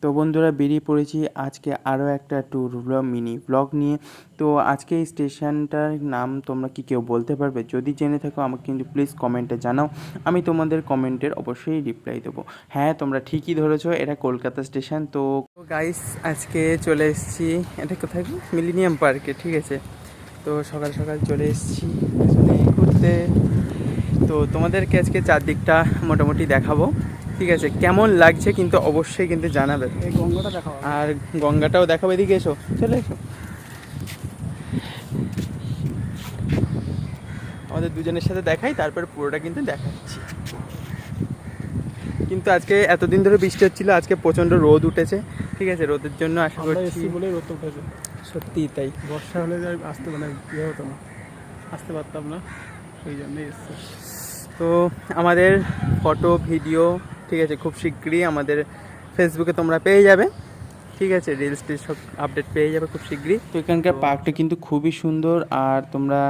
তো বন্ধুরা বেরিয়ে পড়েছি আজকে আরও একটা ট্যুর ব্লগ মিনি ব্লগ নিয়ে। তো আজকে এই স্টেশনটার নাম তোমরা কি কেউ বলতে পারবে? যদি জেনে থাকো আমাকে কিন্তু প্লিজ কমেন্টে জানাও, আমি তোমাদের কমেন্টের অবশ্যই রিপ্লাই দেবো। হ্যাঁ, তোমরা ঠিকই ধরেছো, এটা কলকাতা স্টেশন। তো গাইস আজকে চলে এসেছি, এটা কোথায় মিলেনিয়াম পার্কে, ঠিক আছে। তো সকাল সকাল চলে এসেছি এখানে ঘুরতে। তো তোমাদেরকে আজকে চারদিকটা মোটামুটি দেখাবো, ঠিক আছে। কেমন লাগছে কিন্তু অবশ্যই কিন্তু জানাবে। এই গঙ্গাটা দেখাও আর গঙ্গাটাও দেখাবো, এদিকে এসো, চলে এসো। আমাদের দুজনের সাথে দেখাই, তারপর পুরোটা কিন্তু দেখাচ্ছি। কিন্তু আজকে এতদিন ধরে বৃষ্টি হচ্ছিল, আজকে প্রচণ্ড রোদ উঠেছে, ঠিক আছে। রোদের জন্য আশা করছি বলে রোদ উঠেছে। সত্যিই তাই। বর্ষা হলে আসতে ইয়ে হতো না, আসতে পারতাম না, সেই জন্যই এসছে। তো আমাদের ফটো ভিডিও, ঠিক আছে, খুব শীঘ্রই আমাদের ফেসবুকে তোমরা পেয়ে যাবে, ঠিক আছে। রিলস টিলস সব আপডেট পেয়ে যাবে খুব শীঘ্রই। তো এখানকার পার্কটা কিন্তু খুবই সুন্দর, আর তোমরা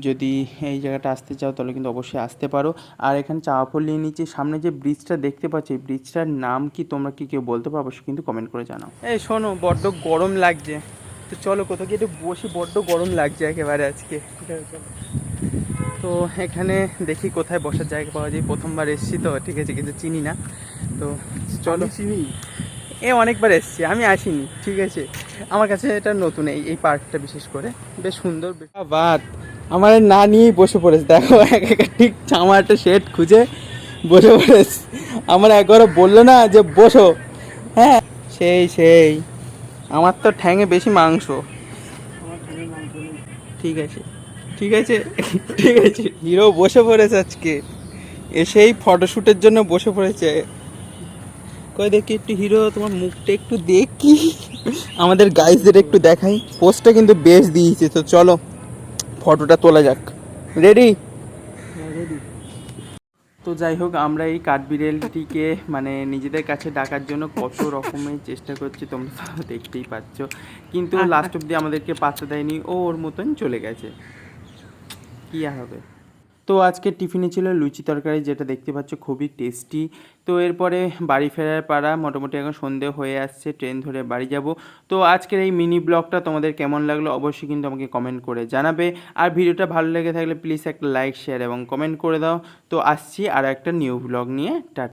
যদি এই জায়গাটা আসতে চাও তাহলে কিন্তু অবশ্যই আসতে পারো। আর এখানে চাঁপাপল্লির নিচে সামনে যে ব্রিজটা দেখতে পাচ্ছি, এই ব্রিজটার নাম কি তোমরা কি কেউ বলতে পারো? অবশ্যই কিন্তু কমেন্ট করে জানাও। এই শোনো, বড্ড গরম লাগছে, তো চলো কোথাও গিয়ে একটু বসি, বড্ড গরম লাগছে একেবারে আজকে। ঠিক আছে, চলো। তো এখানে দেখি কোথায় বসার জায়গা পাওয়া যায়, প্রথমবার এসেছি তো, ঠিক আছে, কিন্তু চিনি না। তো চলো। চিনি অনেকবার এসেছি, আমি আসিনি, ঠিক আছে। আমার কাছে এটা নতুন, এই পার্কটা বিশেষ করে বেশ সুন্দর। বাট আমার না নিয়েই বসে পড়েছে, দেখো ঠিক আমার একটা সেট খুঁজে বসে পড়েছে। আমার একবারও বললো না যে বসো। হ্যাঁ, সেই আমার তো ঠ্যাঙে বেশি মাংস। আমার ঠ্যাঙের মাংস নেই। ঠিক আছে, ঠিক আছে, ঠিক আছে। হিরো বসে পড়েছে আজকে, এসেই ফটোশ্যুটের জন্য বসে পড়েছে। কই দেখি একটু হিরো, তোমার মুখটা একটু দেখি, আমাদের গাইজদের একটু দেখাই। পোস্টটা কিন্তু বেশ দিয়েছে, তো চলো ফটোটা তোলা যাক। রেডি? রেডি। তো যাই হোক, আমরা এই কাঠবিড়ালটিকে মানে নিজেদের কাছে ডাকার জন্য কত রকমের চেষ্টা করছি, তোমরা তো দেখতেই পাচ্ছ, কিন্তু লাস্ট অব্দি আমাদেরকে পাত্তা দেয়নি, ও ওর মতন চলে গেছে। কী আর হবে। তো আজকে টিফিনে ছিল লুচি তরকারি, যেটা দেখতে পাচ্ছ খুবই টেস্টি। তো এরপরে বাড়ি ফেরার পাড়া, মোটামুটি এখন সন্ধে হয়ে আসছে, ট্রেন ধরে বাড়ি যাব। তো আজকের এই মিনি ব্লগটা তোমাদের কেমন লাগলো অবশ্যই কিন্তু আমাকে কমেন্ট করে জানাবে। আর ভিডিওটা ভালো লেগে থাকলে প্লিজ একটা লাইক, শেয়ার এবং কমেন্ট করে দাও। তো আসছি আর একটা নিউ ব্লগ নিয়ে। টাটা।